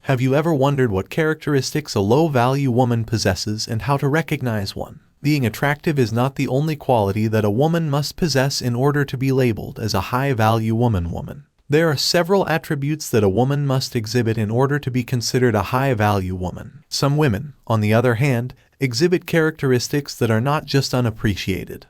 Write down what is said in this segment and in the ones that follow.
Have you ever wondered what characteristics a low-value woman possesses and how to recognize one? Being attractive is not the only quality that a woman must possess in order to be labeled as a high-value woman. There are several attributes that a woman must exhibit in order to be considered a high-value woman. Some women, on the other hand, exhibit characteristics that are not just unappreciated,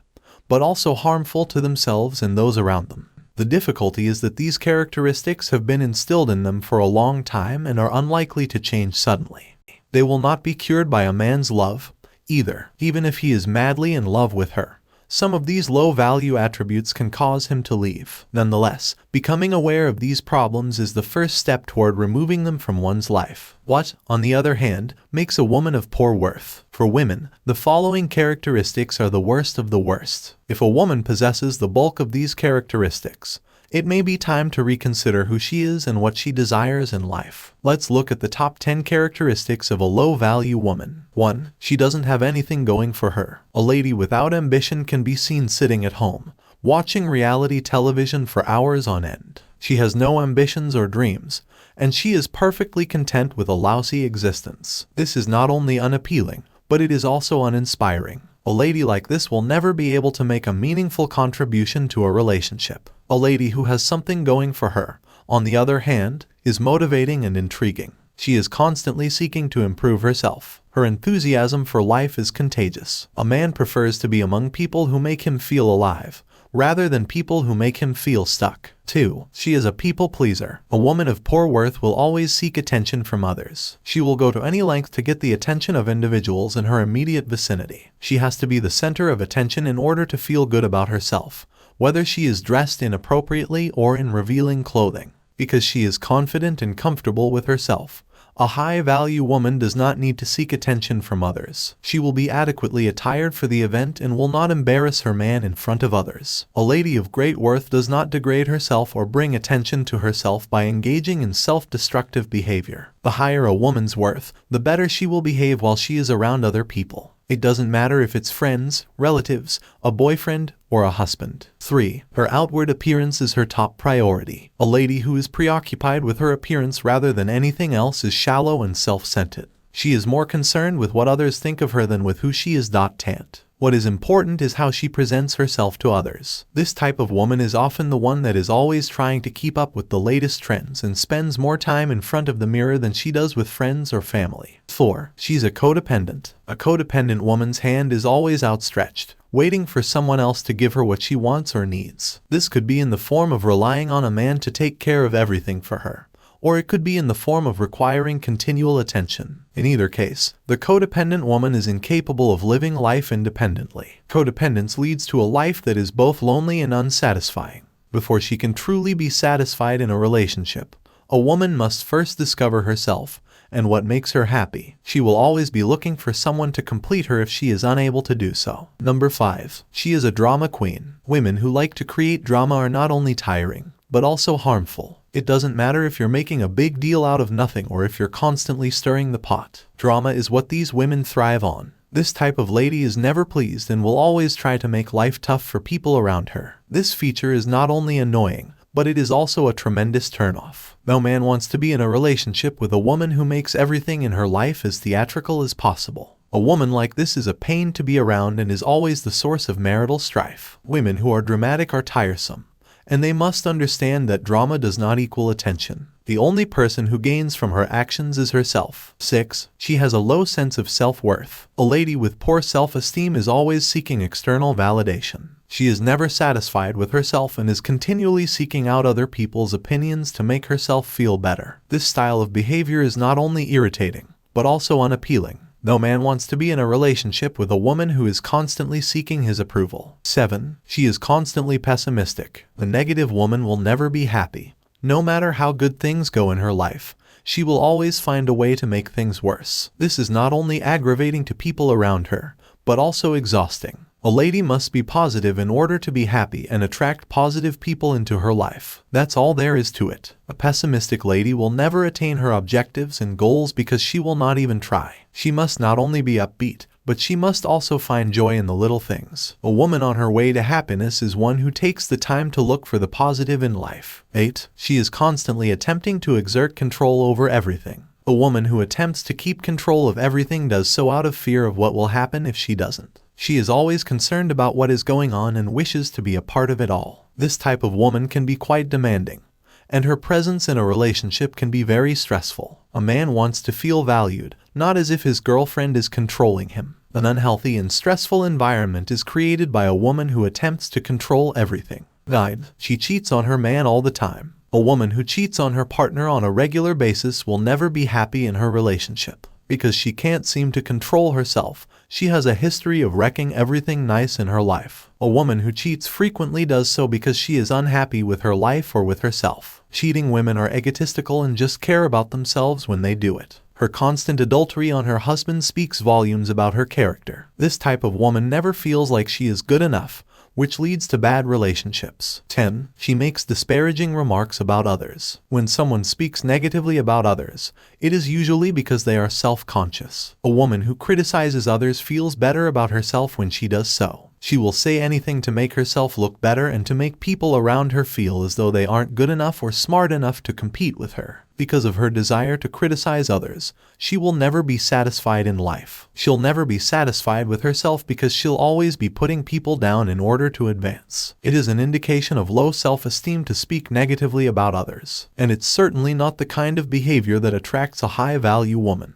but also harmful to themselves and those around them. The difficulty is that these characteristics have been instilled in them for a long time and are unlikely to change suddenly. They will not be cured by a man's love, either, even if he is madly in love with her. Some of these low-value attributes can cause him to leave. Nonetheless, becoming aware of these problems is the first step toward removing them from one's life. What, on the other hand, makes a woman of poor worth? For women, the following characteristics are the worst of the worst. If a woman possesses the bulk of these characteristics, it may be time to reconsider who she is and what she desires in life. Let's look at the top 10 characteristics of a low-value woman. 1. She doesn't have anything going for her. A lady without ambition can be seen sitting at home, watching reality television for hours on end. She has no ambitions or dreams, and she is perfectly content with a lousy existence. This is not only unappealing, but it is also uninspiring. A lady like this will never be able to make a meaningful contribution to a relationship. A lady who has something going for her, on the other hand, is motivating and intriguing. She is constantly seeking to improve herself. Her enthusiasm for life is contagious. A man prefers to be among people who make him feel alive, rather than people who make him feel stuck. 2. She is a people pleaser. A woman of poor worth will always seek attention from others. She will go to any length to get the attention of individuals in her immediate vicinity. She has to be the center of attention in order to feel good about herself, whether she is dressed inappropriately or in revealing clothing. Because she is confident and comfortable with herself, a high-value woman does not need to seek attention from others. She will be adequately attired for the event and will not embarrass her man in front of others. A lady of great worth does not degrade herself or bring attention to herself by engaging in self-destructive behavior. The higher a woman's worth, the better she will behave while she is around other people. It doesn't matter if it's friends, relatives, a boyfriend, or a husband. 3. Her outward appearance is her top priority. A lady who is preoccupied with her appearance rather than anything else is shallow and self-centered. She is more concerned with what others think of her than with who she is. Tant. What is important is how she presents herself to others. This type of woman is often the one that is always trying to keep up with the latest trends and spends more time in front of the mirror than she does with friends or family. 4. She's a codependent. A codependent woman's hand is always outstretched, waiting for someone else to give her what she wants or needs. This could be in the form of relying on a man to take care of everything for her, or it could be in the form of requiring continual attention. In either case, the codependent woman is incapable of living life independently. Codependence leads to a life that is both lonely and unsatisfying. Before she can truly be satisfied in a relationship, a woman must first discover herself and what makes her happy. She will always be looking for someone to complete her if she is unable to do so. 5. She is a drama queen. Women who like to create drama are not only tiring, but also harmful. It doesn't matter if you're making a big deal out of nothing or if you're constantly stirring the pot. Drama is what these women thrive on. This type of lady is never pleased and will always try to make life tough for people around her. This feature is not only annoying, but it is also a tremendous turnoff. No man wants to be in a relationship with a woman who makes everything in her life as theatrical as possible. A woman like this is a pain to be around and is always the source of marital strife. Women who are dramatic are tiresome, and they must understand that drama does not equal attention. The only person who gains from her actions is herself. 6. She has a low sense of self-worth. A lady with poor self-esteem is always seeking external validation. She is never satisfied with herself and is continually seeking out other people's opinions to make herself feel better. This style of behavior is not only irritating, but also unappealing. No man wants to be in a relationship with a woman who is constantly seeking his approval. 7. She is constantly pessimistic. The negative woman will never be happy. No matter how good things go in her life, she will always find a way to make things worse. This is not only aggravating to people around her, but also exhausting. A lady must be positive in order to be happy and attract positive people into her life. That's all there is to it. A pessimistic lady will never attain her objectives and goals because she will not even try. She must not only be upbeat, but she must also find joy in the little things. A woman on her way to happiness is one who takes the time to look for the positive in life. 8. She is constantly attempting to exert control over everything. A woman who attempts to keep control of everything does so out of fear of what will happen if she doesn't. She is always concerned about what is going on and wishes to be a part of it all. This type of woman can be quite demanding, and her presence in a relationship can be very stressful. A man wants to feel valued, not as if his girlfriend is controlling him. An unhealthy and stressful environment is created by a woman who attempts to control everything. Guide. She cheats on her man all the time. A woman who cheats on her partner on a regular basis will never be happy in her relationship. Because she can't seem to control herself, she has a history of wrecking everything nice in her life. A woman who cheats frequently does so because she is unhappy with her life or with herself. Cheating women are egotistical and just care about themselves when they do it. Her constant adultery on her husband speaks volumes about her character. This type of woman never feels like she is good enough, which leads to bad relationships. 10. She makes disparaging remarks about others. When someone speaks negatively about others, it is usually because they are self-conscious. A woman who criticizes others feels better about herself when she does so. She will say anything to make herself look better and to make people around her feel as though they aren't good enough or smart enough to compete with her. Because of her desire to criticize others, she will never be satisfied in life. She'll never be satisfied with herself because she'll always be putting people down in order to advance. It is an indication of low self-esteem to speak negatively about others, and it's certainly not the kind of behavior that attracts a high-value woman.